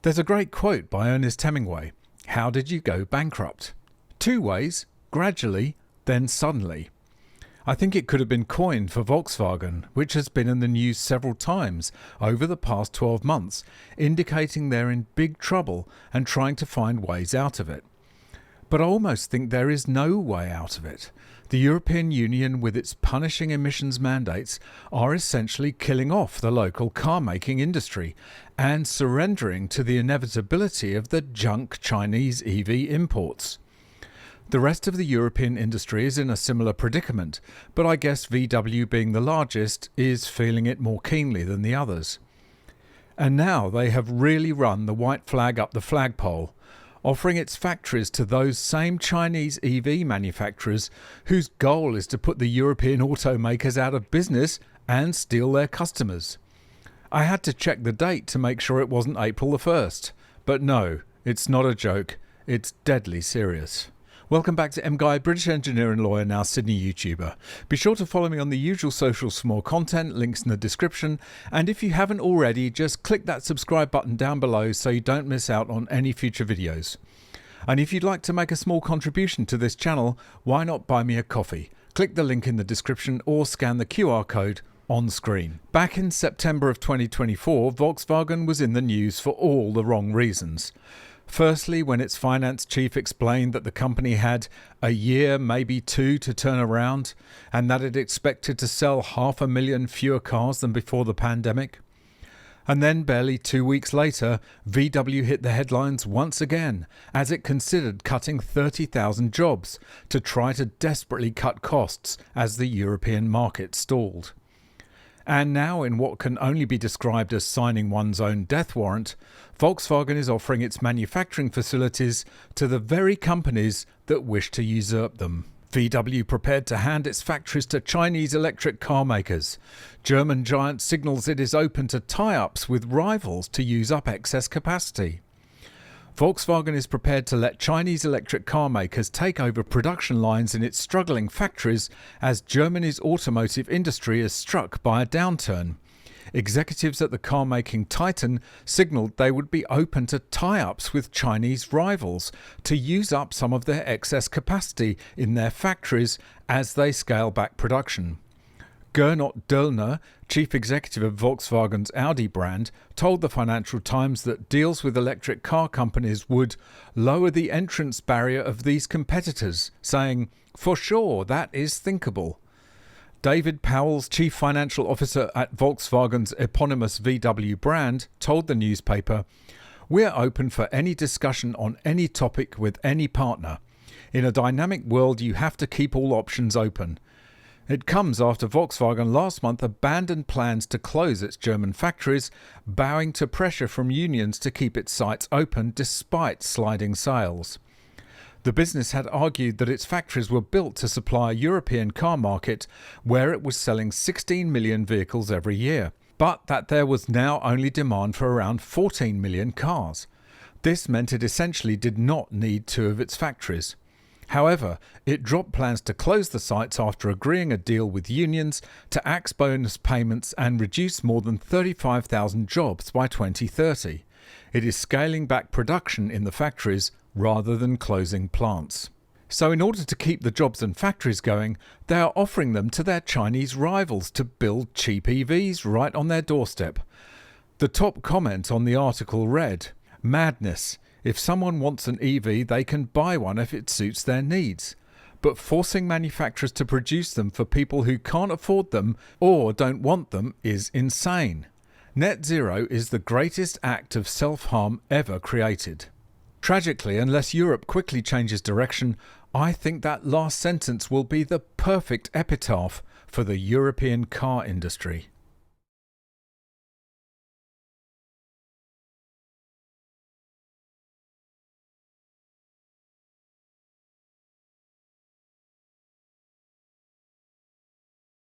There's a great quote by Ernest Hemingway. How did you go bankrupt? 2 ways, gradually, then suddenly. I think it could have been coined for Volkswagen, which has been in the news several times over the past 12 months, indicating they're in big trouble and trying to find ways out of it. But I almost think there is no way out of it. The European Union, with its punishing emissions mandates, are essentially killing off the local car-making industry and surrendering to the inevitability of the junk Chinese EV imports. The rest of the European industry is in a similar predicament, but I guess VW, being the largest, is feeling it more keenly than the others. And now they have really run the white flag up the flagpole, offering its factories to those same Chinese EV manufacturers whose goal is to put the European automakers out of business and steal their customers. I had to check the date to make sure it wasn't April the 1st, but no, it's not a joke, it's deadly serious. Welcome back to MGUY, British engineer and lawyer, now Sydney YouTuber. Be sure to follow me on the usual socials for more content, links in the description, and if you haven't already, just click that subscribe button down below so you don't miss out on any future videos. And if you'd like to make a small contribution to this channel, why not buy me a coffee? Click the link in the description or scan the QR code on screen. Back in September of 2024, Volkswagen was in the news for all the wrong reasons. Firstly, when its finance chief explained that the company had a year, maybe 2, to turn around, and that it expected to sell 500,000 fewer cars than before the pandemic. And then barely 2 weeks later, VW hit the headlines once again, as it considered cutting 30,000 jobs to try to desperately cut costs as the European market stalled. And now, in what can only be described as signing one's own death warrant, Volkswagen is offering its manufacturing facilities to the very companies that wish to usurp them. VW prepared to hand its factories to Chinese electric car makers. German giant signals it is open to tie-ups with rivals to use up excess capacity. Volkswagen is prepared to let Chinese electric car makers take over production lines in its struggling factories as Germany's automotive industry is struck by a downturn. Executives at the car-making titan signalled they would be open to tie-ups with Chinese rivals to use up some of their excess capacity in their factories as they scale back production. Gernot Döllner, chief executive of Volkswagen's Audi brand, told the Financial Times that deals with electric car companies would lower the entrance barrier of these competitors, saying, "For sure, that is thinkable." David Powell's chief financial officer at Volkswagen's eponymous VW brand, told the newspaper, "We're open for any discussion on any topic with any partner. In a dynamic world, you have to keep all options open." It comes after Volkswagen last month abandoned plans to close its German factories, bowing to pressure from unions to keep its sites open despite sliding sales. The business had argued that its factories were built to supply a European car market where it was selling 16 million vehicles every year, but that there was now only demand for around 14 million cars. This meant it essentially did not need 2 of its factories. However, it dropped plans to close the sites after agreeing a deal with unions to axe bonus payments and reduce more than 35,000 jobs by 2030. It is scaling back production in the factories rather than closing plants. So in order to keep the jobs and factories going, they are offering them to their Chinese rivals to build cheap EVs right on their doorstep. The top comment on the article read, "Madness. If someone wants an EV, they can buy one if it suits their needs. But forcing manufacturers to produce them for people who can't afford them or don't want them is insane. Net zero is the greatest act of self-harm ever created." Tragically, unless Europe quickly changes direction, I think that last sentence will be the perfect epitaph for the European car industry.